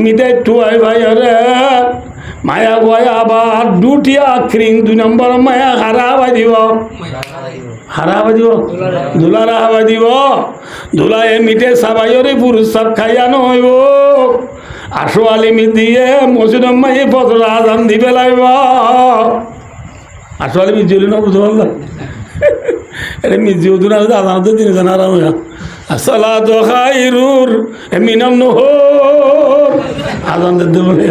মিটাই টুয়াই ভাই রে মায়া বয় আবার দুটি আখরিং 2 নম্বর মায়া হারাবাই দিব দুলারা হাবাই দিব দুলায় মিটে সাবাইরে পুরুষ সব খাইয়া নহইব আসো আলিমি দিয়ে মসজিদ মাই ফজর আজান দিবে লাগব আসো আলিমি জেলি না বুঝতে পারলাম এটা মিজিও দুনা আজান তো দিন জানার আসসালাতু খায়রুর মিনান নুহুর আজান দিতে বলে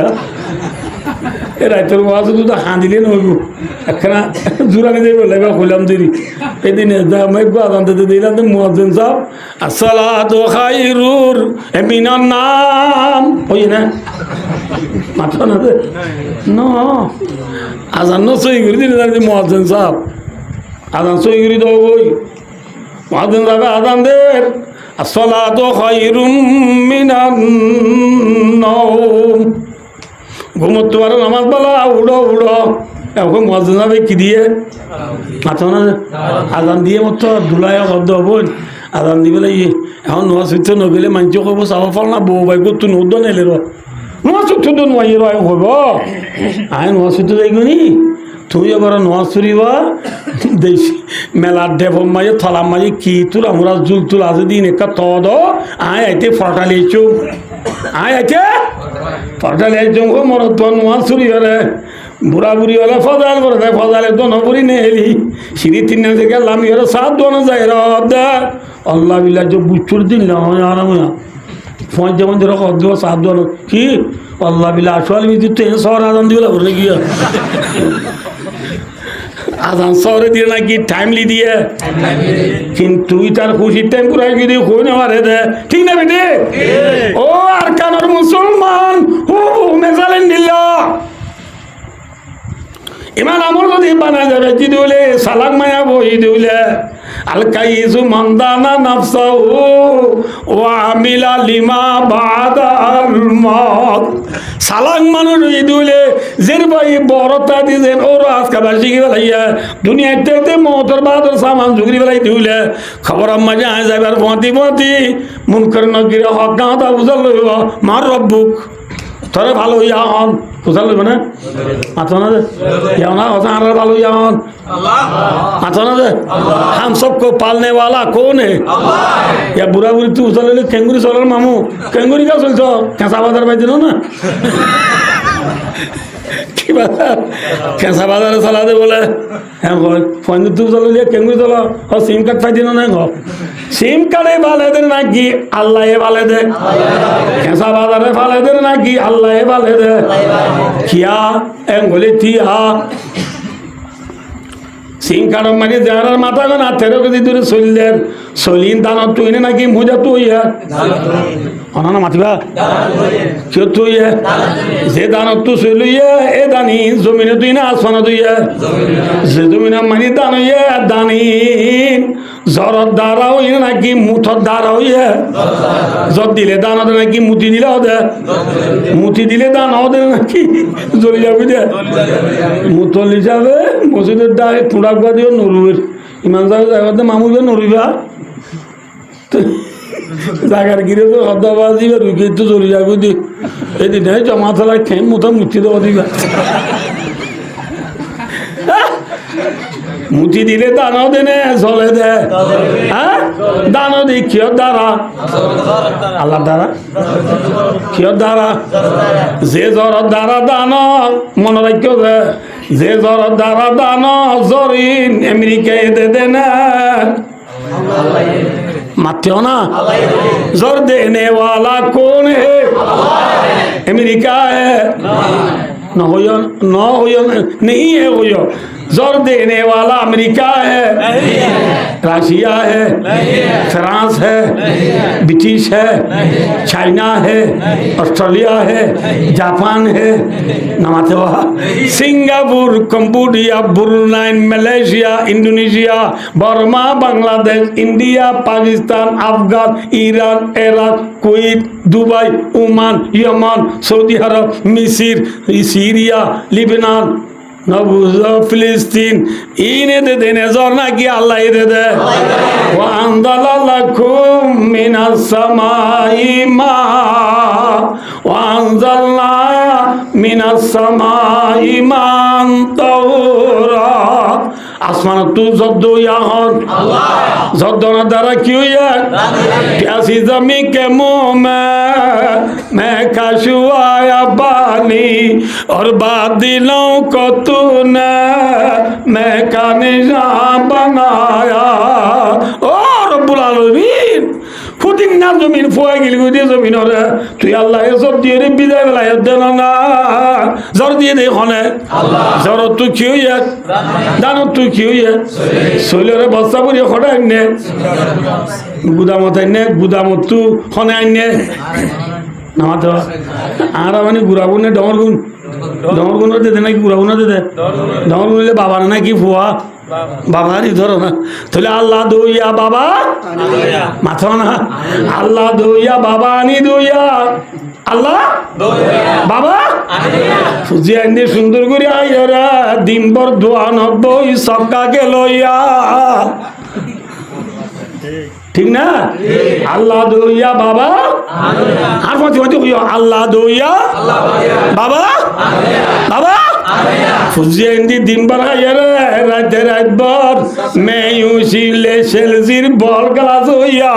রাইতের ওয়াজ তো হাঁদিলে নইব একখানা জোরানি যাইব লাগবে হইলাম দেরি এদিন আজান দিতে দিলাম তো মুয়াজ্জিন সাহেব আসসালাতু খায়রুর মিনান নাম ওই না মাথা না দে ন আজান ন সই করে দিলে মুয়াজ্জিন সাহেব আজান সই করে দাও ওই মুয়াজ্জিন সাহেব আজান দে আসসালাতু খায়রুম মিনান নাওম ঘুমোতে পারো নামাজ বলা উড়ো উড়ো এখন মুয়াজ্জিন সাহেব কি দিয়ে মাথা না আজান দিয়ে মতো দুলায় শব্দ হবই আজান দিবে লাগে এখন নোয়া চুত্র নগেলে মানুষ কব চাব ফল না বউ বাই তো নদ নেলে নোয়া চুত্র তো নোয়াই রয় হব আয় নোয়া চুত্র যাইগনি তুমি এবার নোয়া চুরিবা দেশ মেলার ডেভম মাঝে থলাম মাঝে কি তুল আমরা জুল তুল আছে দিন একটা তদ আয় আইতে ফটালিয়েছু আয় আইতে ফটালিয়েছু মরত তো নোয়া চুরি হলে বুড়া বুড়ি হলে ফজাল করে দেয় ফজালে দোনো বুড়ি নে এলি সিঁড়ি 3 থেকে গেলাম এর সাত দোনো যায় রব আল্লাহ বিল্লাহ যে বুচুর দিন আরাম ফোন যেমন যেরকম অর্ধ সাত দোনো কি আল্লাহ বিল্লাহ আসলে মিদি তো শহর আদান দিবে বলে গিয়া আজান শহরে দিয়ে নাকি টাইমলি দিয়ে কিন্তু তার খুশির টাইম করে যদি কই না পারে দে ঠিক না বেটে ও আর কানার মুসলমান ও মেজালেন দিল্লা ইমান আমল যদি বানা যাবে যদি বলে সালাক মায়া বই দিলে আলকাইজু মান্দানা নাফসাহু ওয়া আমিলা লিমা বাদাল মত সালাক মানুষ যদি বলে জের ভাই বড়তা দিছেন ওর আজকে বাসি কি বলাইয়া দুনিয়াতে মওতের বাদর সামান জুগরি বলাই দিলে খবর আম্মা যে আয় যাইবার পতি পতি মুনকার নগির হক গাঁদা বুঝাল লইব মার রব্বুক তোরে ভালো হইয়া হন বুঝাল লইব না মাথা না দে না কথা আর ভালো হইয়া হন माथा ना दे हम सबको पालने वाला कौन है या बुरा बुरी तू चल केंगुरी चल मामू केंगुरी का चलते कैसा बाजार भाई दिनो ना की बात कैसा बाजार चला दे बोले हैं फोन तू चल लिया केंगुरी चला और सिम कार्ड फाइल दिनो ना गो सिम कार्ड वाले दे ना कि अल्लाह ये वाले दे कैसा बाजार वाले दे ना कि अल्लाह ये वाले दे क्या एंगोली थी हाँ সিং কারণ মানে যারা মাথা না 13 কেজি দূরে চললেন চলিন দানত তুই নাকি মুজা তুই অনানা মাতিবা কেউ তুই যে দানত তুই চলিয়ে এ দানি জমিনে তুই না আসমানা তুই যে জমিনে মানে দান হইয়ে দানিন জ্বরের দ্বারা হইয়ে নাকি মুঠর দ্বারা হইয়ে জ্বর দিলে দান হবে নাকি মুতি দিলে হবে মুতি দিলে দান হবে নাকি জ্বলি যাবে দে মুতলি যাবে মসজিদের দাঁড়ে পুরাকবা দিও নরুবের ইমান জায়গাতে মামুবে নরুবা জায়গার গিরে তো হদ্দাবাজ দিবে রুকে তো চলে যাবে দি এদিন জমা থালায় খেয়ে মুথা মুতি দেওয়া দিবা মুতি দিলে দানও দেনে চলে দে হ্যাঁ দানও দি কিয়র দ্বারা আল্লাহ দ্বারা কিয়র দ্বারা যে জ্বরের দ্বারা দান মনে রাখিও যে জ্বরের দ্বারা দান জরিন আমেরিকায় দে দেনা मानते हो ना जोर देने वाला कौन है अमेरिका है न हो नहीं है हो जोर देने वाला अमेरिका है रशिया है फ्रांस है ब्रिटिश है चाइना है ऑस्ट्रेलिया है जापान है नमाते हुआ Singapore Cambodia Brunei Malaysia Indonesia Burma Bangladesh India Pakistan Afghan Iran Iraq Kuwait Dubai Oman Yemen Saudi Arab मिस्र सीरिया लिबनान নবুজ ফিলিস্তিন ইনে দে দেনে জ্বর নাকি আল্লাহ দে দে ওয়ান্দালালাকুম মিনাস সামাই মা ওয়ানজালনা মিনাস সামাই মান তাওরা আসমান তু যদ্দ ইয়াহন আল্লাহ যদ্দনা দ্বারা কি হইয়া প্যাসি জমি কে মুঁহ मैं कशुआया पानी और बादलों को तूने मैं का निशान बनाया ओ रब्बुल आलमीन ফুটিং না জমিন ফুয়া গেলি দিয়ে জমিন ওরে তুই আল্লাহ সব দিয়ে রে বিদায় বেলা দেন না জ্বর দিয়ে দে হনে জ্বর তুই কি হইয়া জানো তুই কি হইয়া শৈলরে বস্তা পরি খড়া আনে গুদামত আনে গুদামত তু হনে আনে নামা তো আর মানে ঘুরাবো না ডমর গুণ দে নাকি ঘুরাবো না দে ডমর গুণ বাবা না নাকি ফুয়া বাবারই ধরো না তাহলে আল্লাহ দইয়া বাবা মাথা না আল্লাহ দইয়া বাবা আনি দইয়া আল্লাহ বাবা ফুজি আনি সুন্দর করে আইরা দিনভর দোয়া নব্বই সবকাকে লইয়া ঠিক না আল্লাহ দইয়া বাবা আর মাঝে মাঝে হইয়া আল্লাহ দইয়া বাবা বাবা ফুজিয়া ইন্দি দিন বার হাইয়ারে রাতে রাতবার মেয়ুশিলে সেলজির বল গ্লাস হইয়া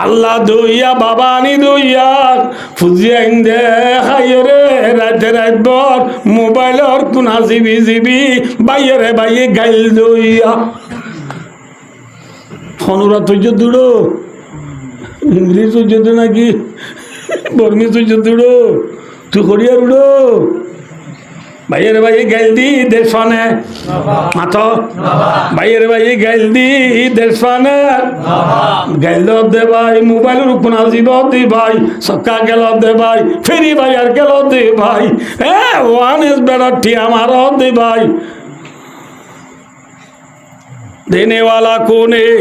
আল্লাহ দইয়া বাবা আনি দইয়া ফুজিয়া ইন্দে হাইয়ারে রাতে রাতবার মোবাইলর কোনা জিবি জিবি বাইরে বাইয়ে গাইল দইয়া ফনুরা তুই দূড়ো ইংলিশ তুই নাকি বর্মি তুই দূড়ো তুই করিয়ার উড়ো ভাইয়ের ভাই গাইল দি দেশনে মাথো ভাইয়ের ভাই গাইল দি দেশনে গাইল দে ভাই মোবাইলের উপর আসিব দে ভাই সক্কা গেল দে ভাই ফেরি ভাই আর গেল দে ভাই ওয়ান ইজ বেটার টি আমার দে ভাই देने वाला कौन है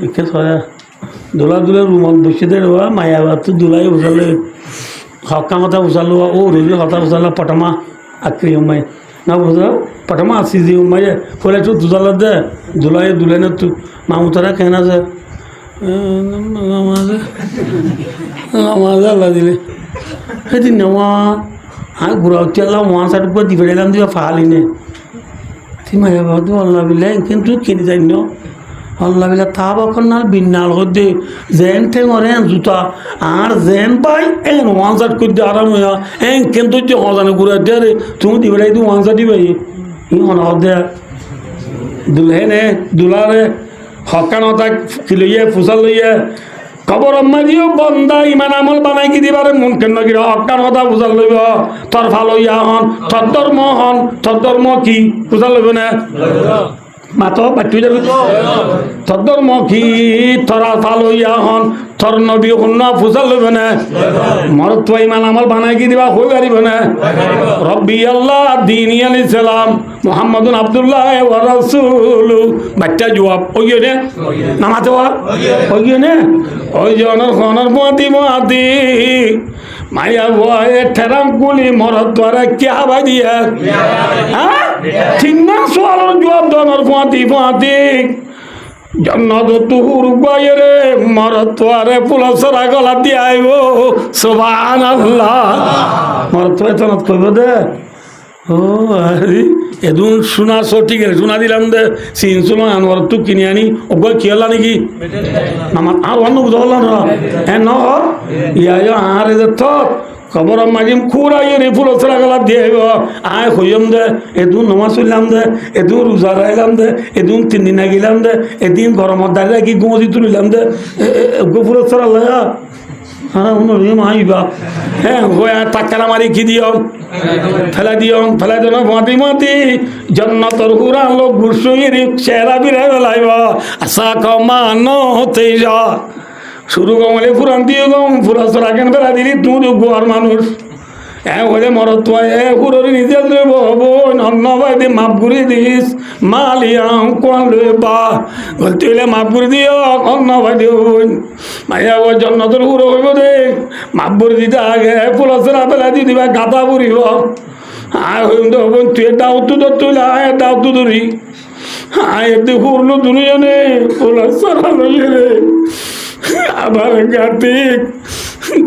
इके सोया दुला दुला रूमन बसते रहा मायावा तो दुलाई उछले हक्का मता उछलो ओ रोजी हता उछला पटमा आक्री उम्माय ना बुझा पटमा सीधी उम्माय फले तो दुला दे दुलाई दुले न तू मामुतरा कहना से नमाज़ अल्लाह दिले हेदी नवा हाँ गुरावती अल्लाह वहाँ साइड पर दिवेलेलाम दिया फाली ने মায়া বাদু আল্লাহ বিল্লাহ কিন্তু কিনে যাই ন আল্লাহ বিল্লাহ তা বকর না বিন্নাল হদে জেন ঠে মরে জুতা আর জেন পাই এন ওয়ান সাইড করতে আরাম হইয়া এন কিন্তু যে হজানে ঘুরে দে তুমি দিবেলাই তুই ওয়ান সাইড দিবাই ই মনে হদে দুলহেনে দুলারে হকানতা কিলইয়ে ফুসাল লইয়ে খবর আম্মা দিও বন্দা ইমান আমল বানাই কি দিবারে মন কেন কি হকান কথা বুঝাল লইব তোর ভালো ইয়া হন তোর ধর্ম কি বুঝাল লইব না মাতো বাট্টু যাবি তোর ধর্ম কি তোরা ভালো ইয়া হন তোর নবী অন্য ফুসাল লইব না মর তো ইমান আমল বানাই কি দিবা হই পারিব না রব্বি আল্লাহ দীন ইসলাম মুহাম্মাদুন আব্দুল্লাহ ওয়া রাসূলু বাচ্চা জবাব ওই নে নামাতে ওই নে ওই জনের খনর মতি মায়া বয়ে ঠেরাম গুলি মরত করে কে হাবাই দিয়ে হ্যাঁ ঠিক না সোয়ালের জবাব দনের মতি জন্নত তুহুর বাইরে মরত আরে পুলসরা গলা দিয়ে আইব সুবহানাল্লাহ মরত তনত কইব দে ও আরে এদুন শোনা সঠিক শোনা দিলাম দে সিনসুমা আনওয়ার তু কিনে আনি ওগো কি হলা নাকি আমার আর অন্য বুঝলা না হ্যাঁ ন ইয়া আরে যে তো খবর মাজিম খুরা ইয়ে ফুল সরা গলা দিয়ে আয় হইম দে এদুন নমাজ পড়লাম দে এদুন রোজা রাখলাম দে এদুন 3 দিন গেলাম দে এদিন গরমত দাঁড়িয়ে কি গুমতি তুলিলাম দে ওগো ফুল সরা লাগা হ্যাঁ উনি মাইবা হ্যাঁ গোয়া টাকা মারি কি দিও ফেলা দিও না মতি জন্নতর হুরা লোক গুরসইর চেহারা বিরে বেলাইব আশা কমানো হতে যা শুরু কমলে ফুরান দিয়ে গম ফুরাসরা কেন বেলা দিলি তুই গোয়ার মানুষ হলে মরত হুরর নিজে অন্য ভাই দিয়ে মাপ করে দিস মালিয়াম কোন বা বলতে হলে মাপ করে দিও অন্য ভাই দিও মাইয়া ও জন্নতর হুরো হইব দে মাপ করে দিতে আগে ফুলসরা বেলা দিয়ে দিবা গাতা পুরিব আয় হইম তো হবেন তুই দাও তো তুলে আয় দাও তো ধরি আয় দেখুন দুজনে ওলা সারা লইয়ে রে আবার কার্তিক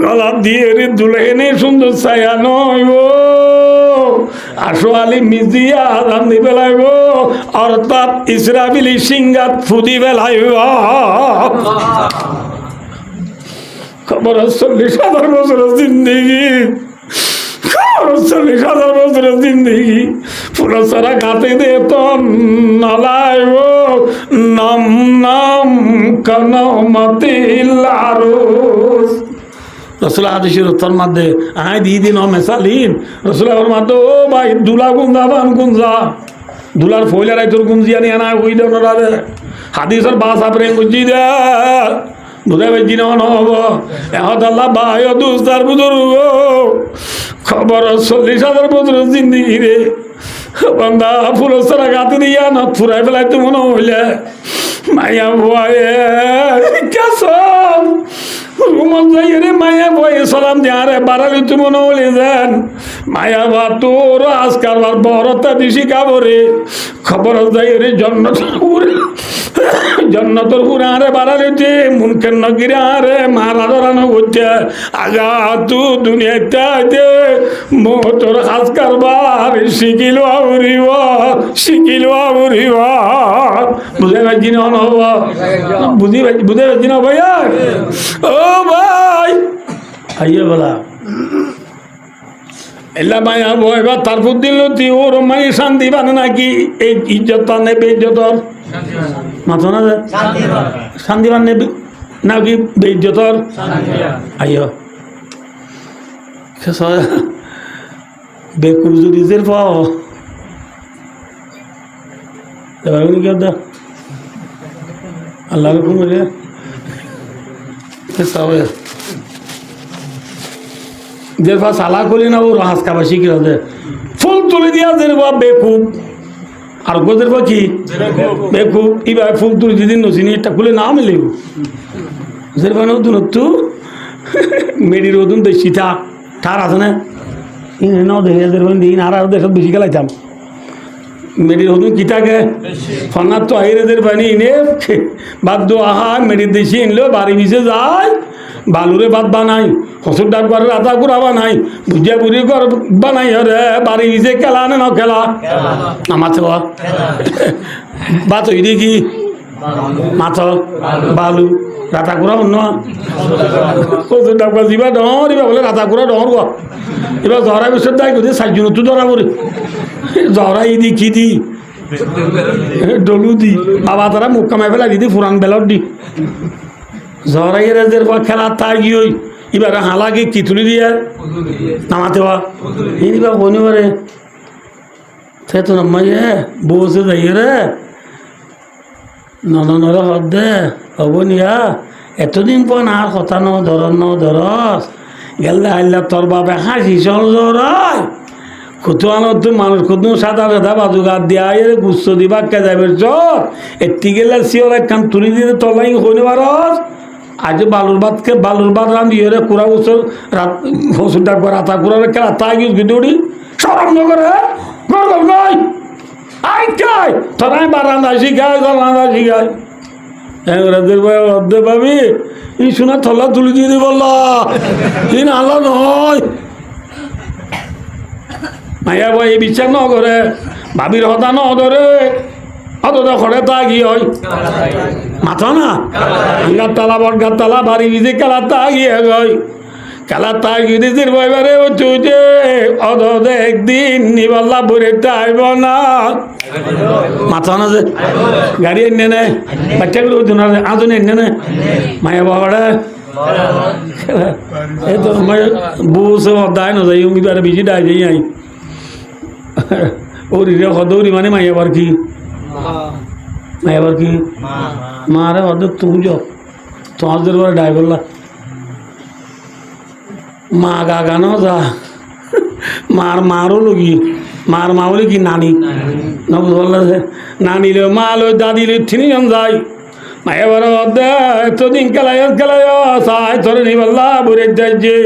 গলা দিয়ে রে দুলেনে সুন্দর ছায়া নয় গো আসো আলি মিজিয়া রান্ধি বেলায় গো অর্থাৎ ইসরাবিলি সিংগাত ফুদি বেলায় খবর 40,000 বছরের জিন্দিগি 40,000 বছরের জিন্দিগি পুরো সারা গাতে দে তো নালায় গো নাম নাম কানামতি লারুস রসুল হাদিসের উত্তর মধ্যে আয় দিন ও মেসালিন রসুল আমার মধ্যে ও ভাই দুলা গুঞ্জা বান গুঞ্জা দুলার ফইলার আই তোর গুঞ্জিয়া নিয়ে না হই দেও না রে হাদিসের বাসা প্রেম গুঞ্জি দে বুঝা বেজি না হব এখন আল্লাহ ভাই দুস্তার বুজুর্গ খবর 40,000 বছরের জিন্দিগি রে বান্দা ফুল সারা গাতে দিয়া না ফুরাই ফেলাই তো মনে হইলে মায়া ভয়ে কেসম রুমন যাই রে মায়া ভয়ে সালাম দিয়া রে বাড়ালি তো মনে হলে যান মায়া বা তোর আজকাল বড়টা দিছি কাবরে খবর যাই রে জন্নতর পুরে আরে বাড়ালিতে মুনকের নগিরে আরে মারা ধরানো করছে আগা তু দুনিয়াতে মোটর হাজ কারবার শিখিল বুঝে পাচ্ছি না হব বুঝে পাচ্ছি না ভাইয়া ও ভাই আইয়া বলা এলা মায়া এবার তারপর দিল তুই ওর মাই শান্তি বানে নাকি এই ইজ্জত নেবে ইজ্জতর মাথা না শান্তি বান নেবে নাকি বেইজ্জতর আইয় বেকুর যদি জের পাও আল্লাহ রকম যে সালা করি না ওর হাসকা শিখে হবে ফুল তুলে দিয়া দের বেকুব আর গোদের কি বেকুব এবার ফুল তুলে দিদিন নসিনি এটা খুলে না মিলেব যেরকম নতুন একটু মেডির ওদুন দেশি ঠার আছে না দেখে দিন আর দেশত বেশি গেলাইতাম মেডির ওদুন কিটাকে ফনার তো আহিরেদের বানি ইনে বাদ আহা মেডির দেশি ইনলেও বাড়ি মিশে যায় বালুরে ভাত বানাই হসুর ডাক করে রাতা গুড়া বানাই ভুজিয়া বুড়ি কর বানাই রে বাড়ি মিশে খেলা না খেলা আমার ভাত হই দেখি মাছ বালু রাতা গুড়া অন্য হসুর ডাক দিবা ডর এবার বলে রাতা গুড়া ডর গো এবার জহরা বিষয় দেয় যদি সাইজন তো ধরা পড়ে জহরা ই দি কি দি ডলু দি বাবা তারা মুখ কামাই ফেলা দিদি ফুরান বেলর দি জহরাইয়ের খেলা তাই গিয়ে এবার হালাকে কি তুলি দিয়ে নামাতে বা এইবার বনিবারে সে তো নামাইয়ে বসে যাই রে নরে হদ দে হব নিয়া এতদিন পর না কথা ধরস গেলে আইলা তোর বাপে হাসি চল জরাই কত আনন্দ মানুষ কত সাদা সাদা বাজু গাত দিয়া গুচ্ছ দিবা কে যাবে চর এটি গেলে সিওর একখান তুলি দিয়ে তলাই হইনে পারস আজ বালুর ভাত রান্ধি রে কুড়া বছর ফসুর ডাক রাতা কুড়া খেলা তাই গিয়ে গিদুড়ি সরম নগরে গাই আই কাই তোরাই বা রান্ধা শিখাই রান্ধা শিখাই রাতের ভাই অর্ধে পাবি ই শোনা থলা তুলি দিয়ে বললা ই নালা নয় মাইয়া ভাই এই বিচার ন করে ভাবির হতা ন ধরে অত ঘরে তা কি হয় মাথা না আঙ্গার তালা বটগার তালা বাড়ি বিজে খেলা তা গিয়ে গয় খেলা তা গিয়ে বইবারে চুজে অত একদিন নিবাল্লা ভরে আইব না মাথা না যে গাড়ি এনে নেয় বাচ্চাগুলো আজও এনে নেয় মায়া বাবাটা এই তো বসে দায় না যাই এবারে বেশি দায় যাই আই ওরি রে হদৌরি মানে মাইয়াবার কি মাইয়াবার কি মারে হদ তুমি যাও তোমাদের বলে ডাই বললা মা গা গানো যা মারও লগি মার মা বলে কি নানি না বুঝল নানি লো মা লো দাদি লো তিনজন যাই মাইয়াবার হদে এতদিন খেলাই সাই ধরে নি বললা বুড়ে যাই যে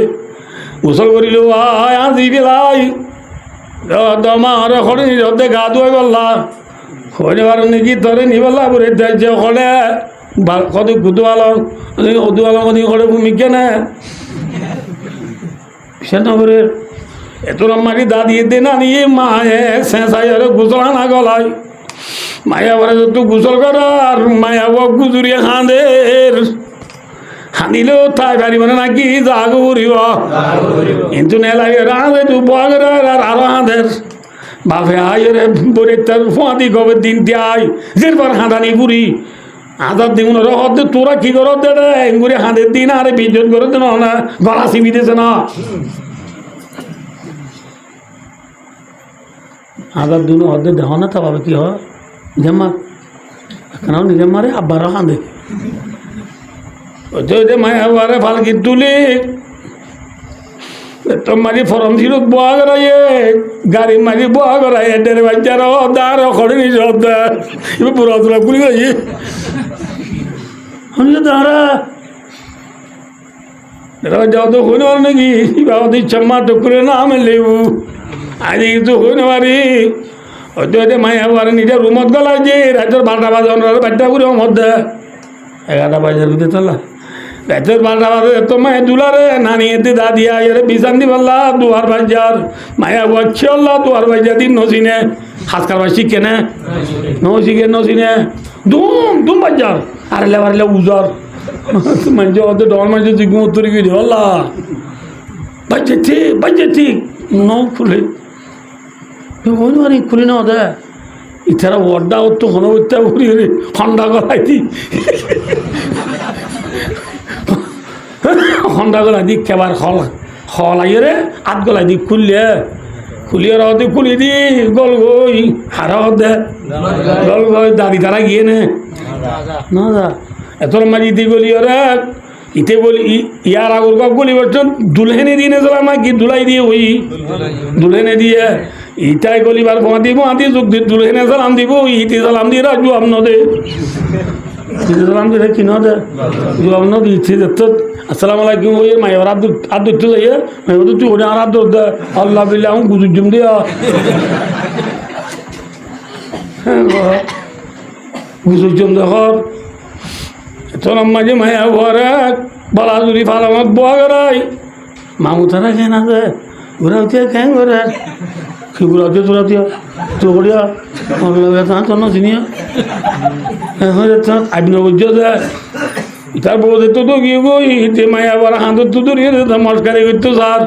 গোসল করিল আয় আজি বেলাই আমার হরে নিজে গা ধুয়ে বললা হরে বার নাকি ধরে নিবলা বলে যে হরে কত কুতুয়ালো উদুয়ালো কদি হরে ভূমিকা না সে নগরের এত মারি দাঁড়িয়ে দে না নিয়ে মায়ে শেষাই হরে গোসলা না গলায় মায়া বলে তো গোসল কর আর মায়া বক গুজুরিয়ে হাঁদের হাঁদিলেও তাই পারিব না নাকি জাগ উড়িব কিন্তু নেলাগে রাঁধে তু বগের আর আরো হাঁদের বাপে আয় রে বলে তার ফাঁদি কবে দিন দিয়ে যেরপর হাঁদানি বুড়ি হাঁদার দিন হতে তোরা কি করো দে রে এগুড়ি হাঁদের দিন আরে বিজন করে দে না গলা চিবি দিয়েছে না হাঁদার দিন হতে দেহ না তা বাবা কি হয় নিজে মার কেন নিজে মারে আব্বারও হাঁদে ওই মায়া বারে ফালকি তুলি তোমারি ফরম ছিল বোয়া করাইয়ে গাড়ি মারি বোয়া করাইয়ে ডেরে বাচ্চার দাঁড় খড়ে নিজ এবার পুরো তোরা পুরি গেছি দাঁড়া যাও তো হইন নাকি বাবা তুই চম্মা টুকুরে না আমি লেবু আজ কিন্তু হইন পারি হয়তো মায়া বারে নিজের রুমত গলাই যে রাতের 12টা বাজে বাচ্চা করে মধ্যে 11টা বাজার ভিতরে চলা রাতের 12টা বাজে এত মায়ের দুলারে নানি এতে দাদিয়া এর বিশান্তি পাল্লা দুয়ার বাজার মায়া বচ্ছে আল্লাহ দুয়ার বাজার দিন নসিনে হাসকার বাসি কেনে নসিনে দুম বাজার আরলে বারলে উজার মানুষ অত ডর মানুষ জিজ্ঞু উত্তরে গিয়ে আল্লাহ বাজছে ন খুলে খুলি না ওদের ইতারা ওয়ার্ডা তো হনো উঠতে উড়ি হন্ডা গলাই দি হন্ডা গলাই দি কেবার হল আইয়ে রে আধ গলাই দি খুলিয়ে রাতে খুলি দি গল গই হারা দে গল গই দাদি তারা গিয়ে নে না দা এত মারি দি গলি ওরা ইতে বলি ইয়ার আগর কক বলি বলছেন দুলহেনে দিয়ে নেছিল আমার কি দুলাই দিয়ে ওই দুলহেনে দিয়ে ইটাই গলিবার মাতি যোগ দি দুলহেনে সালাম দিব ইতি সালাম দিয়ে রাজু আপনাদের ইতি সালাম দিয়ে কি না দে আপনার ইতি দেখত আসসালামু আলাইকুম ওই মায়ের আর দেখতে যাইয়ে মায়ের তুই ওটা আর দর দে আল্লাহ বিল্লাহ আমি গুজুর জম দিয়া গুজুর জম দেখর তোর মাঝে মায়া ভরে বালাজুরি ফালামত বোয়া গড়াই মামু তারা খেয়ে না দে ঘুরা উঠিয়ে খেয়ে ঘরে কি ঘুরা উঠিয়ে তোরা দিয়া তো করিয়া তোর না চিনিয়া আইন বুঝ দে তার বউদের তো গিয়ে গই যে মায়া বড় হাঁদর তো দূরিয়ে মস্কারি করতো স্যার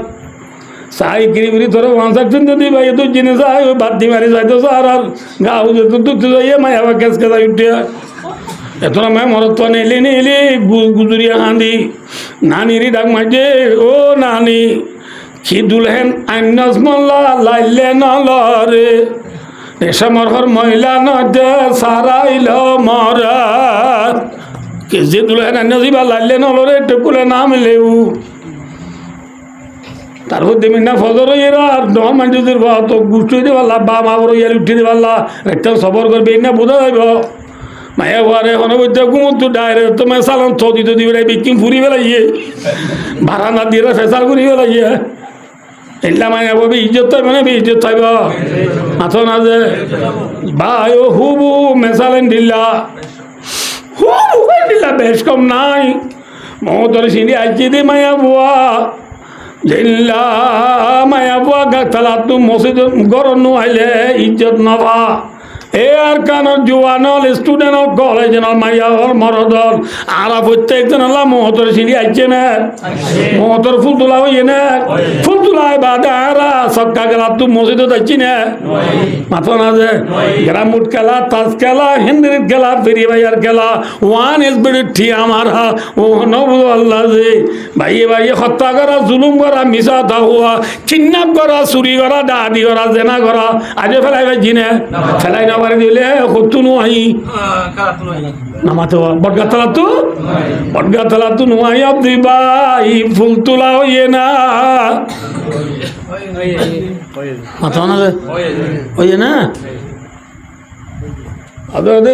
চাই কিরি তোরা ওয়ান যদি ভাই তো জেনে যায় ওই বাদ দিয়ে মারি যাইতো স্যার আর গা উঠে তো দুধ যাইয়ে মায়া বা কেস কেসা উঠিয়া এতটা মায় মরত তো নেলে গুজুরিয়া হাঁদি নানিরি ডাক মাঝে ও নানি কি দুলহেন আইনাস মল্লা লাইলে নলরে এসে মরহর মহিলা নদে সারাইল মরা কেজি দুলহেন আইনাস বা লাইলে নলরে টেকুলে নাম লেউ তারপর দেবেন না ফজর এরা আর ডর মানুষদের তো গুষ্ট দিতে পারলা বা মা বড় ইয়ার উঠে দিতে পারলা একটা সবর করবে না বোঝা যাইব মায়া বারে অনবদ্য ঘুমতো ডাইরেক্ট তো মায় সালাম থদি তো দিবে বিকিম ফুরি বেলাইয়ে ভাড়া না দিয়ে ফেসাল করি বেলাইয়ে এলা মায়া বাবু ইজ্জত থাকবে মানে ইজ্জত থাকব মাথো না যে ভাই ও হুবু মেসালেন দিল্লা হুবু দিল্লা বেশ কম নাই মহতর সিঁড়ি আইছি দি মায়া বুয়া দিল্লা মায়া বুয়া গাছালা তু মসজিদ গরম আইলে ইজ্জত নবা এ আর কানোর জোয়ানল স্টুডেন্ট কলেজ মাইয়ার মরদল আর প্রত্যেকজন আল্লাহ মহতর সিঁড়ি আইছে না মহতর ফুল তোলা হইয়ে না ফুল তোলাই বাদে আরা সক্কা গেলা তু মসজিদে যাচ্ছি না মাথা না যে গ্রামুট খেলা তাস খেলা হিন্দির খেলা ফেরি ভাইয়ার খেলা ওয়ান এস বেড়ে ঠিয়া মারা ও নবু আল্লাহ যে ভাইয়ে হত্যা করা জুলুম করা মিশা হওয়া কিডন্যাপ করা চুরি করা ডাহাতি করা জেনা করা আজে ফেলাই ভাইছি না ফেলাই না পারে দিলে কত নোয়াই নামাতে বটগাতলা তো নোয়াই অব্দি ভাই ফুল তোলা হইয়ে না মাথা না হইয়ে না আদে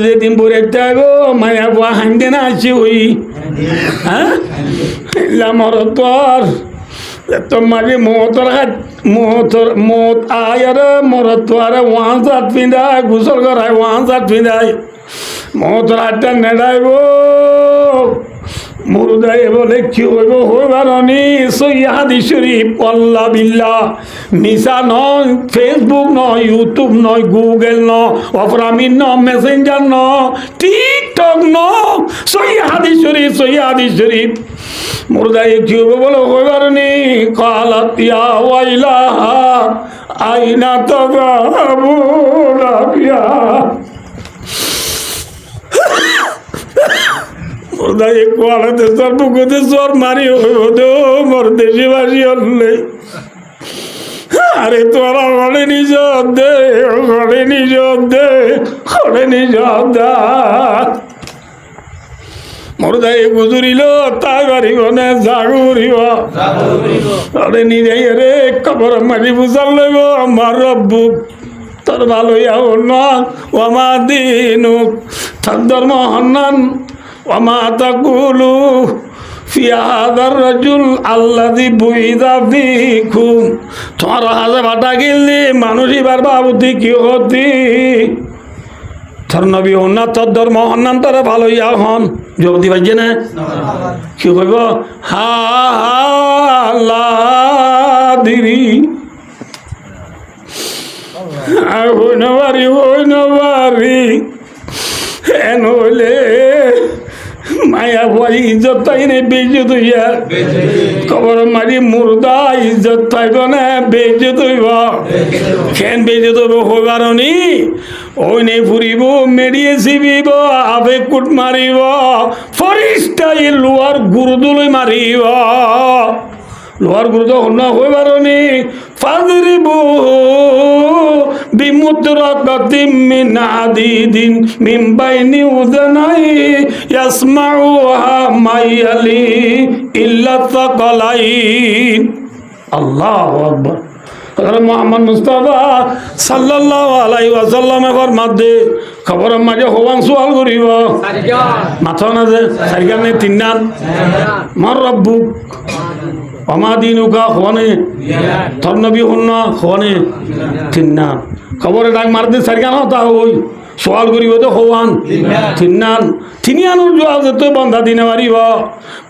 যেদিন বলে গো মায়া বুয়া হাইন্দে না আছি ওই হ্যাঁ মর তোর তো মাঝে মত আয়ারে মরত আরে ওয়ান জাত পিন্ধায় গোসল করায় ওয়ান জাত পিন্ধায় মতর আটটা নেড়াইব মুরুদাই বলে কি হইব হইবার নি সৈয়াদি শরীফ আল্লাহ বিল্লাহ মিশা নয় ফেসবুক নয় ইউটিউব নয় গুগল ন অফরামিন ন মেসেঞ্জার ন টিকটক ন সৈয়াদি শরীফ মুরুদাই কি হইব বলে হইবার নি কালাত ইয়া ওয়াইলাহা আইনা তাযাহাবুনা বিহা দেশের বুকুতে জ্বর মারি হইব মোর দেশবাসী হলে আরে তোরা ঘরে নিজ দে ঘরে নিজ দে ঘরে নিজ দা মোর দায় গুজরিল তাই বাড়িব না জাগুরিব ঘরে নিজে রে কবর মারি বুঝাল লইব আমার রব্বু তোর ভালো ইয়াও না ওমা দিনু তার ধর্ম হন্নান ওমা তাকুলু ফি হাযার রাজুল আল্লাযী বুইযা ফীকুম তোমার হাজে বাটা গিললি মানুষ এবার বাবুতি কি হতি তোর নবী হন্না তোর ধর্ম হন্নান তোর ভালো ইয়া হন যদি বাজে না কি কইব হা লা দিরি হই নবারি এন হইলে মায়া ভাই ইজ্জত তাই রে বেজত হইয়া কবর মারি মুর্দা ইজ্জত তাইব না বেজত হইব কেন বেজত হইব হইবার নি ওই নে ফুরিব মেরিয়ে চিবিব আবে কুট মারিব ফরিস্তাই লোয়ার গুরুদুলৈ মারিব লোহার গুরুদ হন্না হইবার নি ফাজরিবু বিমুতরাকাতিম মিন আদিদিন মিন বাইনি উযনাই ইয়াসমাউহা মাইয়ালি ইল্লা তাকালাইন আল্লাহু আকবার হযরত মুহাম্মদ মুস্তাফা সাল্লাল্লাহু আলাইহি ওয়াসাল্লামে ফরমাতে খবর মাঝে হওয়ান সুয়াল করিব মাথা না যে সাইগানে তিননান মার রব্বুক ওমা দিনুকা হওয়ানে তোর নবী হন্না হওয়ানে তিননান খবরে ডাক মারতে সাইগান হতা হই সওয়াল করিব তো হওয়ান তিননান তিনিয়ানোর জবাব তো বন্ধা দিনে পারিব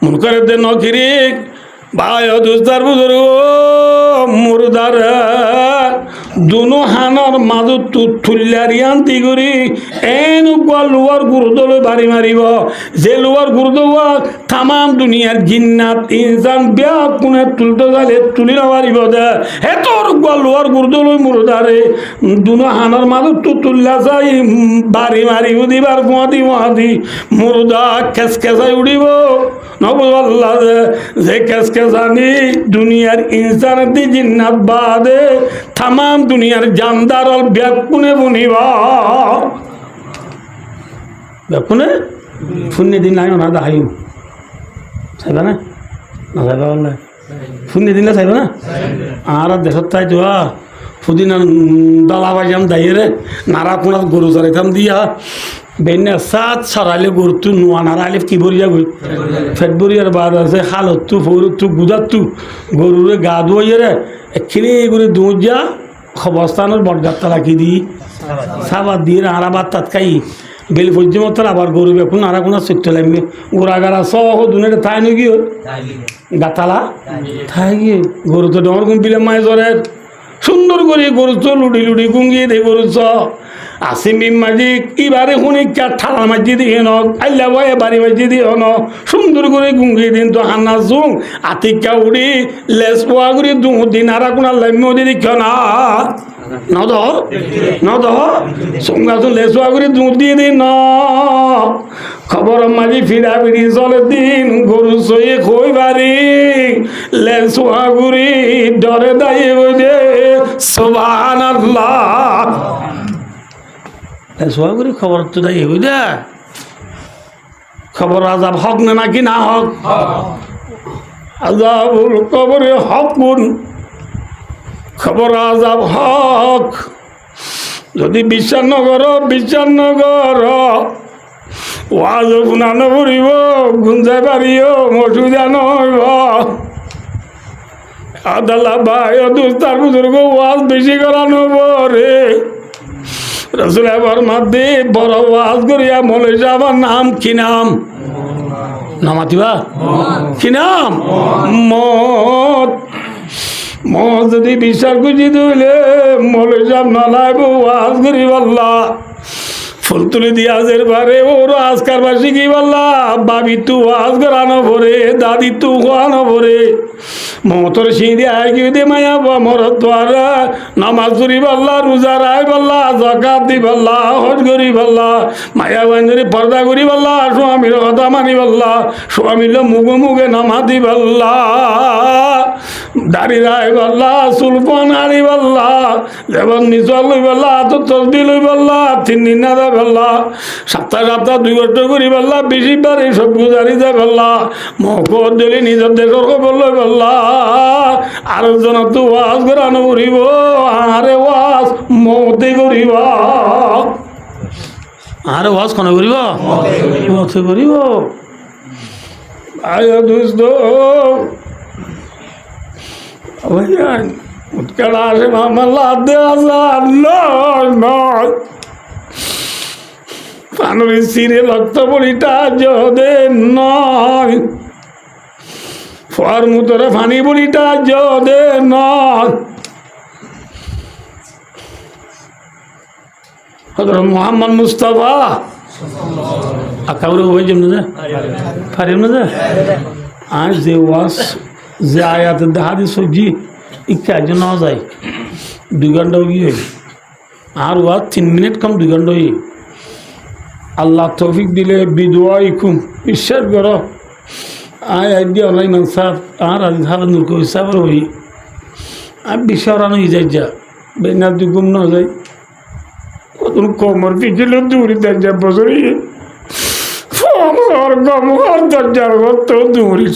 মন করে দে নকিরিক ভাই দুস্তার বুজুর্গ মুরদার দুনো হানার মাজত তুল্লারিয়ান্তি করি এনেকুৱা লোৱাৰ গুৰুদলৈ বাঢ়ি মাৰিব যে লোৱাৰ গুৰুদোৱা তামাম দুনিয়াৰ জিন্নাত ইনসান বেয়া কোনে তুলতে যালে তুলি নামাৰিব দে হেতৰ লোৱাৰ গুৰুদলৈ মুৰদাৰে দুনো হানার মাজত তুল্লা যাই বাঢ়ি মাৰিব দিবাৰ গুৱাহাটী মুৰদা খেচখেচাই উঠিব নবুল্লাহ যে খেচখেচানি দুনিয়ার ইনসান দি জিন্নাত বাদে তামাম দুনিয়ার জানদার আর ব্যাকুনে বুনিবা ব্যাকুনে ফুন্নি দিন নাই না দাহাই চাইবা না না চাইবা বললে ফুন্নি দিনলে চাইবা না আর দেশত তাই যোৱা ফুদিন দলা বাজাম দাইরে নারা কোনাত গরু চড়াইতাম দিয়া বেনে সাত সরাইলে গরুটো নোয়া নারাইলে কি বরিয়া গই ফেট বরিয়ার বাদ আছে খালতো ফৌরতো গুদাতো গরুরে গা ধুইরে এখিনি করে দুধ যা অবস্থানের বটগাত্তা রাখি দি সাবাদ দিয়ে আরাবাদ তাত খাই বেল পর্যন্ত আবার গরু বেকুন আর কোনো চুক্তি লাগবে ওরাগারা সহ দুনের থাই নাকি গাতালা থাই গিয়ে গরু তো ডর গুম পিলে মায় জ্বরের সুন্দর করে গরু তো লুডি লুডি গুঙ্গিয়ে দে গরু চ আসিমিম মাঝি এবারে শুনি ঠালা মাঝি দিয়ে নক আল্লা বয়ে বাড়ি মাঝি দিয়ে ন সুন্দর করে গুঙ্গিয়ে দিন তো হান্না জুং আতিকা উড়ি লেস পোয়া করে দু দিন আর কোন লাইম দেখ না নদ সঙ্গাসুন লেস পোয়া করে দুধ দিয়ে দিন ন খবর মাঝি ফিরা ফিরি চলে দিন গরু সয়ে খই বাড়ি লেস পোয়া করে ডরে দাঁড়িয়ে গই দে সুবহানাল্লাহ সোয়া করি খবর তো দাঁড়িয়ে গই দে খবর আজাব হক না নাকি না হক আজাবুল কবরে হকুন খবর আজাব হক যদি বিশ্বাস নগর ওয়াজ শুনা নকরিব গুঞ্জাই পারিও মসুদা নহব আদাল্লা ভাই দুস্তার বুজুর্গ ওয়াজ বেশি করানো পরে রসুল এবার মাধ্যে বড় ওয়াজ করিয়া মলে যাবার নাম কি নাম নামাতিবা কি নাম মত মত যদি বিশ্বাস খুঁজি দিলে মলে যাব নলাইব ওয়াজ করি বললা ফুল তুলে দিয়া আজের বারে ওর আজকার বাসি কি বললা বাবি তু আজ করানো ভরে দাদি তু খাওয়ানো ভরে মতর সিঁড়ি আয় কি দে মায়া মর দ্বারা নামাজ করি বললা রোজা রায় বললা জাকাত দি বললা হজ করি বললা মায়া বান্ধবী পর্দা করি বললা স্বামীর কথা মানি বললা স্বামীর মুখে মুখে নামা দি বললা দাড়ি রায় বললা সুলপান আড়ি বললা যেমন নিচল লই বললা তো তসবি লই বললা তিন দিন না দেয় বললা সপ্তাহ সপ্তাহ 2 বছর করি বললা বেশি বার সব গুজারি যায় বললা মকর দিলি নিজের দেশের খবর লই বললা আরো জন তো ওয়াজ করানো করিব আরে ওয়াজ মতে করিব আরে ওয়াজ কোন করিব মতে করিব আয় দুস্ত উৎকেলা আসে মামলা দে আসার নয় পানুর সিরে রক্ত বলিটা যদে নয় ফর মুতরে ফানি বলিটা যদে নয় হযরত মুহাম্মদ মুস্তাফা আকাউরে হয়ে যেমন না পারেন না আজ যে ওয়াজ যে আয়াত হাদিস সজি ইচ্ছা একজন না যায় 2 ঘন্টা গিয়ে আর ওয়াজ 3 মিনিট কম 2 ঘন্টা হয়ে আল্লাহ তৌফিক দিলে বিদুয়াইকুম বিশ্বাস করো আয় আইডিয়া অনলাইন সাহেব আর আজ হারান কই সাবর হই আর বিশারানো যাই যা বেনা দুগুম না যায় কতন কোমর পিছলে দূরে দরজা বসরি ফমর গমর দরজার কত দূরে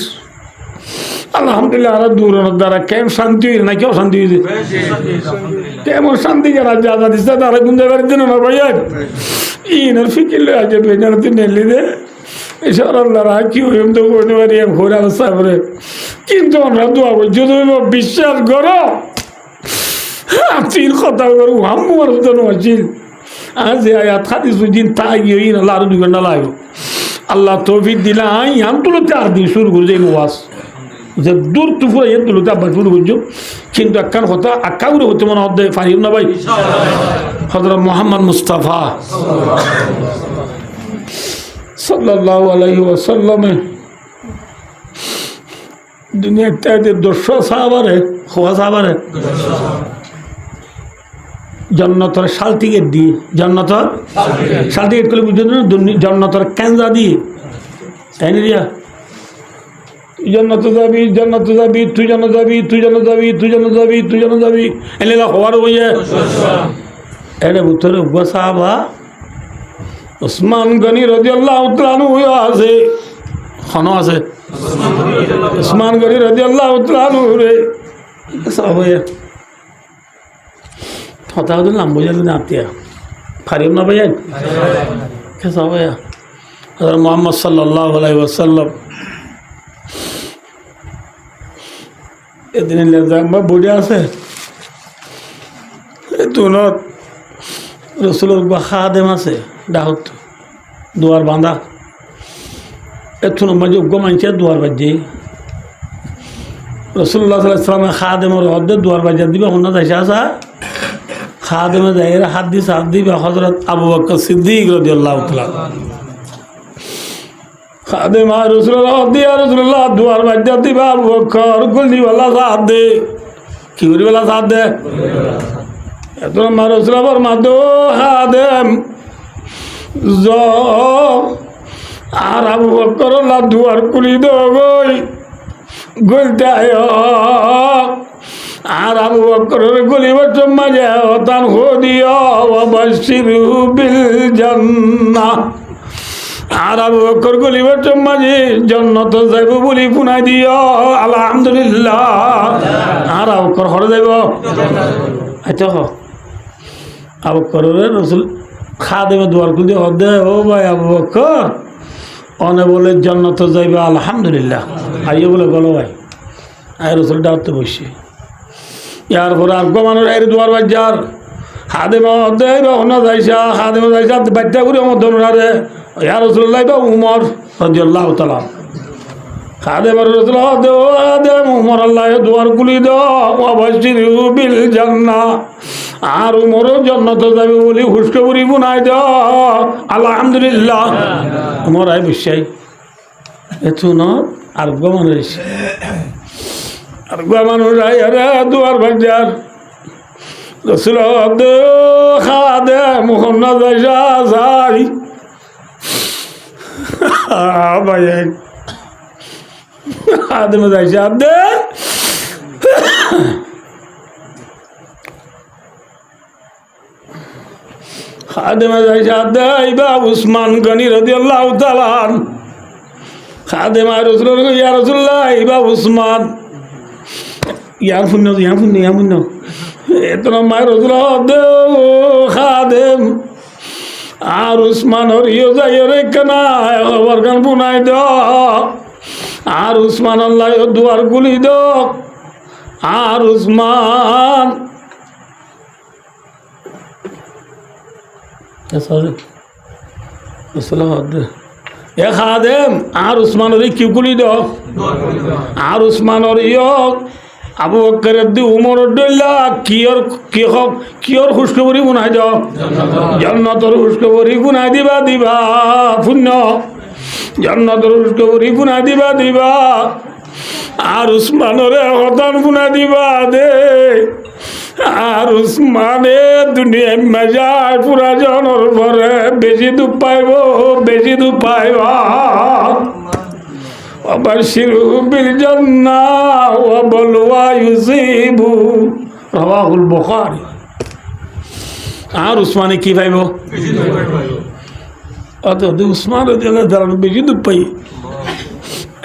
আলহামদুলিল্লাহ আর দূরের দ্বারা কেমন শান্তি হইল না কেউ শান্তি হয়েছে কেমন শান্তি করা যা দিচ্ছে তারা গুঞ্জা বাড়িতে না ভাইয়া ইনার ফিকির আছে বেনার তো নেলি দে এসব আল্লাহরা কি হইম তো করতে পারি ঘোরা অবস্থা করে কিন্তু আমরা দোয়া করছি তুমি বিশ্বাস করো তিন কথা করো আমার জন্য আছিল আজ আয়াত হাদিস দিন তাই গিয়ে আল্লাহ আরো 2 ঘন্টা লাগবে আল্লাহ তৌফিক দিলা আম তুলো 4 দিন শুরু করে যাই ওয়াজ যে দূর তুফুরা এর তুলো আব্বা শুরু করছো কিন্তু একখান কথা আকাউরে হতে মনে হতে পারিব না ভাই হযরত মুহাম্মদ মুস্তাফা সাল্লাল্লাহু আলাইহি ওয়াসাল্লাম দুনিয়াতে 200 সাহাবারে হওয়া সাহাবারে জান্নাতের শাল টিকেট দিয়ে জান্নাতের শাল টিকেট করে বুঝতে না জান্নাতের কেন্দ্রা দিয়ে তাই না জান্নাতে যাবি জান্নাতে যাবি তুই জানা যাবি তুই জানা যাবি তুই জানা যাবি তুই জানা যাবি এনে হওয়ার হইয়া এর ভিতরে উবা সাহাবা ওসমান গনি রাদিয়াল্লাহু তাআলা হয়ে আছে খানো আছে ওসমান গনি রাদিয়াল্লাহু তাআলা রে সাহাবা কথা হতো নাম বোঝা না আত্মীয় ফারিম না ভাইয়া কে সাহাবা হযরত মুহাম্মদ সাল্লাল্লাহু আলাইহি ওয়াসাল্লাম এদিন বডি আছে তুলত রসুলের খাদেম আছে ডাহত দুয়ার বাঁধা এথুন মাঝে উগ্র মানছে দুয়ার বাজে রসুল্লাহ সাল্লামের খাদেমের হদ্দে দুয়ার বাজার দিবে অন্য দেশে আসা খাদেমে যাই হাত দিবে হজরত আবু বকর সিদ্দিক রাদিয়াল্লাহু তাআলা খাদেম আর রসুল্লাহ দিয়া রসুল্লাহ দুয়ার বাজার দিবে আবু বকর গলিওয়ালা সাথ দে কি করিবেলা সাথ দে এত রসুল্লাহর মাদো খাদেম জ আর আবু বকর দুয়ার খুলি দো গলতে আর আবু বকরের গলিবার মাঝে তান হদিয়া ওয়াবাশিরহু বিল জান্নাহ আর আবু বকর গলিবার মাঝে জান্নাতে যাইব বলি পুনাই দিও আলহামদুলিল্লাহ আর আবু বকর হরে যাইব আচ্ছা আবু বকরের রসুল খাদেমে দুয়ার খুলি হদে ও ভাই আবু বকর অনে বলে জান্নাতে যাইবে আলহামদুলিল্লাহ আইয়ে বলে বলো ভাই আয় রসুল ডাকতে বসে ইয়ার পরে আগ্য মানুষ আয় দুয়ার বাজার হাদেমা দেয় বা অন্য যাইসা হাদেমা যাইসা বাচ্চা করে আমার ধরে ইয়া রসুল্লাহ বা উমর রাদিয়াল্লাহু তাআলা খাদেমার রসুল্লাহ দেও আদেম উমর আল্লাহ দুয়ার খুলি দাও অবশ্যিরু বিল জান্নাহ আর উমরও জান্নাতে যাবে বলি খুশখবরি বুনাই দাও আলহামদুলিল্লাহ উমর আয় বিশ্বাই এত না আগ্য মানুষ আয় আরে দুয়ার বাজার রসুল খাদে মোহন যাইসা যাই ভাই আদমে যাইসা আদে খাদেমে যাইসা আদে ইবা উসমান গনি রাদিয়াল্লাহু তাআলা খাদেমা রসুল ইয়া রাসূলুল্লাহ ইবা উসমান ইয়ার পুণ্য এত মায়ের রসুল খাদেম আর উসমানের ইয়ে যাই রে কেনা খবর গান বুনাই দ আর উসমান আল্লাহ দুয়ার গুলি দ আর উসমান এ খাদেম আর উসমানের কি গুলি দ আর উসমানের ইয়ক আবু বকরের দি উমর ডইলা কিয়র খুশখবরি গুনাই দাও জান্নাতের খুশখবরি গুনাই দিবা পুণ্য জান্নাতের খুশখবরি গুনাই দিবা আর উসমানের হতান গুনাই দিবা দে আর উসমানে দুনিয়া মজায় পুরা জনর ভরে বেশি দুঃখ পাইব وبشروا بالجنة وبلوى يصيب رواه البخاري আর উসমানে কি পাইব অত উসমান বেশি দুঃখ পাই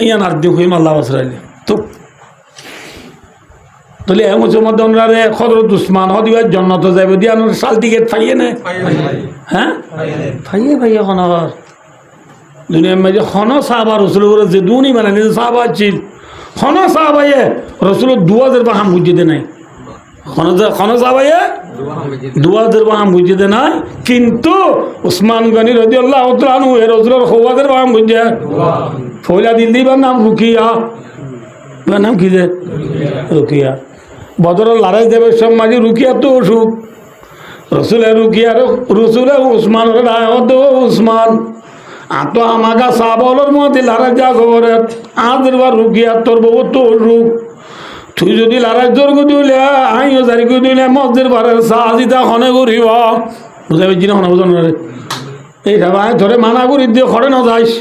ইয়ান আর দুঃখ হইম আল্লাহ বসরাইলে তো তাহলে মধ্যে হযরত উসমান হদিবার জান্নাত যাইব দিয়া সাল টিকেট পাইয়ে না হ্যাঁ পাইয়ে এখন আবার দুনিয়ার মাঝে খন সাহাবা রসুলের যে দুনি মানে নিজে সাহাবা ছিল খন সাহাবাইয়ে রসুলের 2000 বাহাম বুঝিয়ে নাই খন সাহাবাইয়ে 2000 বাহাম বুঝিয়ে দে নাই কিন্তু উসমান গনি রাদিয়াল্লাহু তাআলা আনহু এর রসুলের 1000 বাহাম বুঝিয়ে ফৌলা দিল দিবার নাম রুকিয়া নাম কি যে রুকিয়া বদরের লড়াই দেবের সমাজে রুকিয়া তো অসুখ রসুলের রুকিয়ার রসুলে উসমানের রায়ত উসমান আতো আমাকা সাবলের মধ্যে লড়াই যা খবরে আদের বার রুকিয়া তোর বহু তো অসুখ তুই যদি লড়াই তোর দিলে আইও জারি দিলে মসজিদ বারের সাজিদা খনে করিব বুঝা পেয়েছি না খনে বুঝানো রে এই ভাই ধরে মানা করি দিয়ে খড়ে না যাইস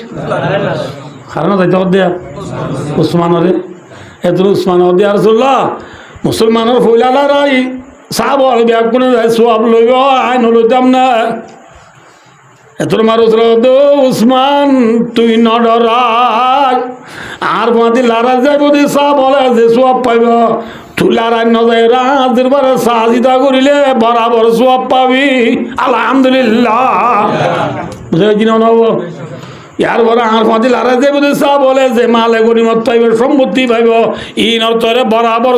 খারে না যাইতে দেয়া উসমানরে এত উসমান দিয়া রসুল্লাহ মুসলমানের ফইলা লড়াই সাবল ব্যাগ কোনে যায় সব লইব আইন লইতাম না এত মানুষ উসমান তুই নডরাই আর মাতি লড়াই যাই যদি চা বলে যে সব পাইব তুই লড়াই নজাই রাজের বারে সাজিদা করিলে বরাবর সব পাবি আলহামদুলিল্লাহ বুঝে পেয়েছি না নব ইয়ার পরে আর মাতি লড়াই যাই যদি চা বলে যে মালে গরিমত পাইব সম্পত্তি পাইব ইনর তোরে বরাবর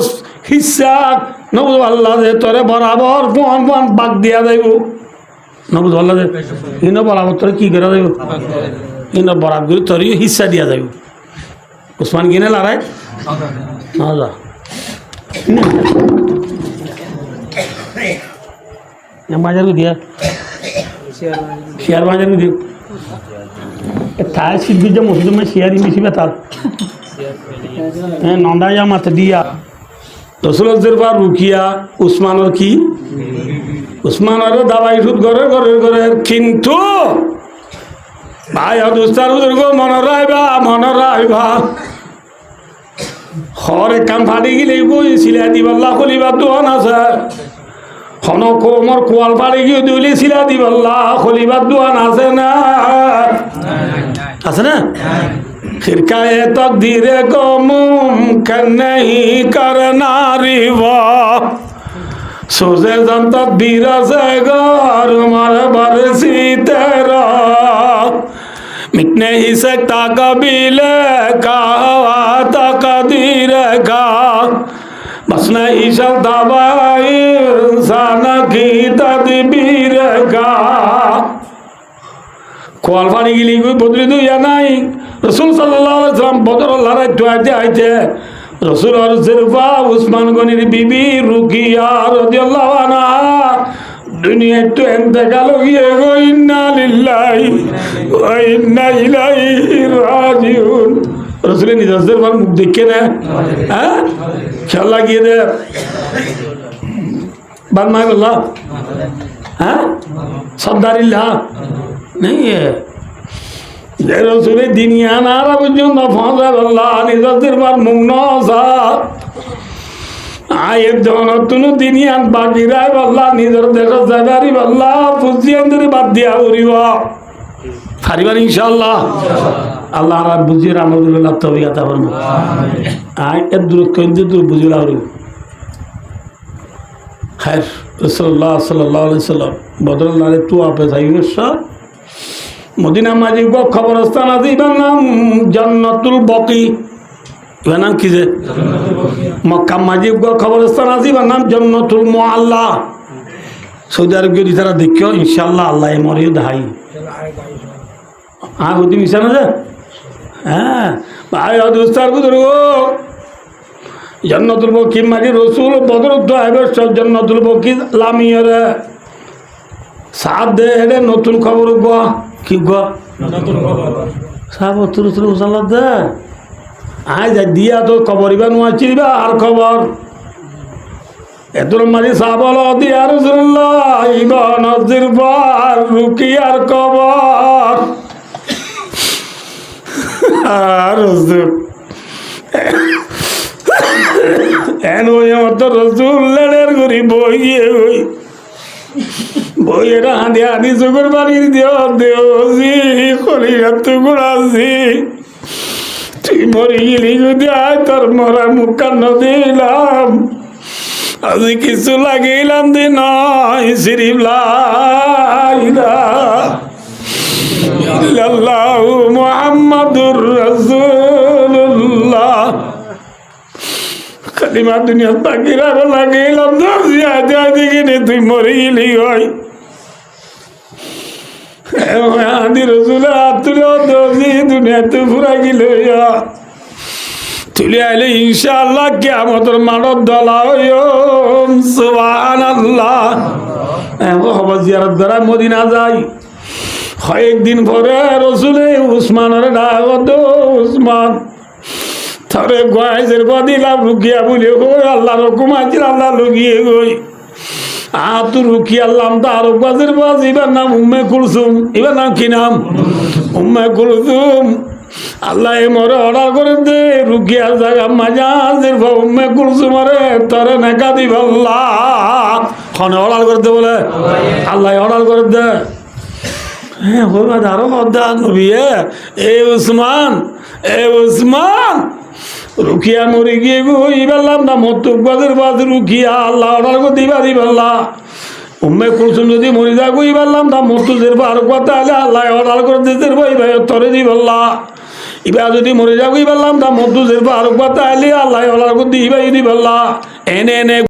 হিসাব নবুজ আল্লাহ যে তোরে বরাবর পোয়ান বাগ দিয়া যাইব নবুজ আল্লাহ যে ইনো বরাবর তোরে কি করে যাইব ইনো বরাবর তোর হিসা দিয়া যাইব উসমান কিনে লড়াই না যা বাজার দিয়া শেয়ার বাজার দিও थाय सिद्धि जो मुस्लिम में शेयर ही मिसी बता नंदा या मत दिया रसूल दरबार रुकिया उस्मान और की उस्मान और दवाई सुद करे करे करे किंतु भाई दोस्तार उधर को मन राइबा हर एक काम फाड़ी गई कोई सिला दी बल्ला खोली बात तो ना सर हनो को मोर कोल फाड़ी गई दुली सिला दी बल्ला खोली बात तो ना से ना আছে না खिरकाए तकदीर को मुमकिन नहीं करना रिवा सोचे जन तकदीर से घर मर बरसी तेरा मिट नहीं सकता कबीले का तकदीर का बसना ईशल दवाई इंसान की तदबीर का কোয়াল পানি গিলি বদলি দুইয়া নাই রসুল সাল্লাল্লাহু আলাইহি ওয়াসাল্লাম বদর লড়াই দুয়াইতে আইতে রসুল আর সিরফা উসমান গনির বিবি রুকিয়া রাদিয়াল্লাহু আনহা দুনিয়া তো ইন্তেকাল হয়ে গো ইন্না লিল্লাহি ওয়া ইন্না ইলাইহি রাজিউন রসুলের নিজের মুখ দেখে না হ্যাঁ খেয়াল লাগিয়ে দে বাদ নাই বললা হ্যাঁ সর্দারিল্লাহ नहीं है रसूल दुनिया नारा बुझुंदा फाजा अल्लाह निजर पर मुंगनो सा आये दोनों तुनु दुनिया बाकी राय अल्लाह निजर देखो जगारी अल्लाह पुजी अंदर बात दिया उरिवा फारिबार इंशाअल्लाह अल्लाह रब बुझी रहमतुल्लाह तौफीक अता फरमा आय एदुर कोंदे दूर बुझला उरि खैर रसूलुल्लाह सल्लल्लाहु अलैहि वसल्लम बदर लाले तू आपे जाइयो सा মদিনা মাঝি গো খবরস্থান আছে এবার নাম জান্নাতুল বকি এবার নাম কি যে মক্কা মাঝি গো খবরস্থান আছে এবার নাম জান্নাতুল মুআল্লা সৌদি আরব গিয়ে তারা দেখিও ইনশাআল্লাহ আল্লাহ মরিও দেখাই হ্যাঁ হতে মিশা না যে হ্যাঁ ভাই অদুস্তার বুঝুর গো জান্নাতুল বকি মাঝি রসুল বদর দোয়াইবে সব জান্নাতুল বকি লামিয়রে সাত দে এর নতুন খবর গো কি গো সাব তুরু তুরু উসালা দে আয় যা দিয়া তো খবর ইবা নোয়া চিবা আর খবর এতর মারি সাবল দিয়া রাসূলুল্লাহ ইবা নজির বার রুকিয়ার খবর আর রাসূল এনো মত রাসূল লের গরি বইয়ে ওই বইয়েরা হাঁদি হাঁদি চোখের বাড়ির দেও দেওজি খলিয়া টুকুরাজি তুই মরি গেলি যদি আয় তোর মরা মুখ কান্ন দিলাম আজি কিছু লাগিলাম দি নয় সিরিফ লা ইলাহা ইল্লাল্লাহু মুহাম্মাদুর রাসূলুল্লাহ কালিমা দুনিয়া তাকিরা লাগিলাম দর্জি আজ দিকে তুই মরে গেলি হয় আদি রসুলের হাত তুলে দর্জি দুনিয়াতে ফুরা গেল তুলে আইলে ইনশাআল্লাহ কিয়ামতের মাঠত দলা হইম সুবহানাল্লাহ হব জিয়ারত করা মদিনা যাই কয়েকদিন পরে রসুলে উসমানের ডাক উসমান থরে গয়ের গদিলাম রুকিয়া বলে গই আল্লাহর হুকুম আছে আল্লাহ লগিয়ে গই তু রুকিয়া আল্লাহ তার গজের বাজ এবার নাম উম্মে কুলসুম এবার নাম কি নাম উম্মে কুলসুম আল্লাহ মরে অর্ডার করে দে রুকিয়া জায়গা মাজাজের উম্মে কুলসুম রে তরে নেকা দিব আল্লাহ খন অর্ডার করে দে বলে আল্লাহ অর্ডার করে দে হ্যাঁ হইবা আরো মধ্যে নবী এ উসমান রুকিয়া মরে গিয়ে গো ইবাল্লাম না মতুক বাদের বাদ রুকিয়া আল্লাহ অর্ডার করে দিবা দিবাল্লাহ উম্মে কুলসুম যদি মরে যা গো ইবাল্লাম না মতুজের বার কথা হলে আল্লাহ অর্ডার করে দিতে ভাই ভাই তরে দিবাল্লাহ ইবা যদি মরে যা গো ইবাল্লাম না মতুজের বার কথা হলে আল্লাহ অর্ডার করে দিবাই দিবাল্লাহ এনে এনে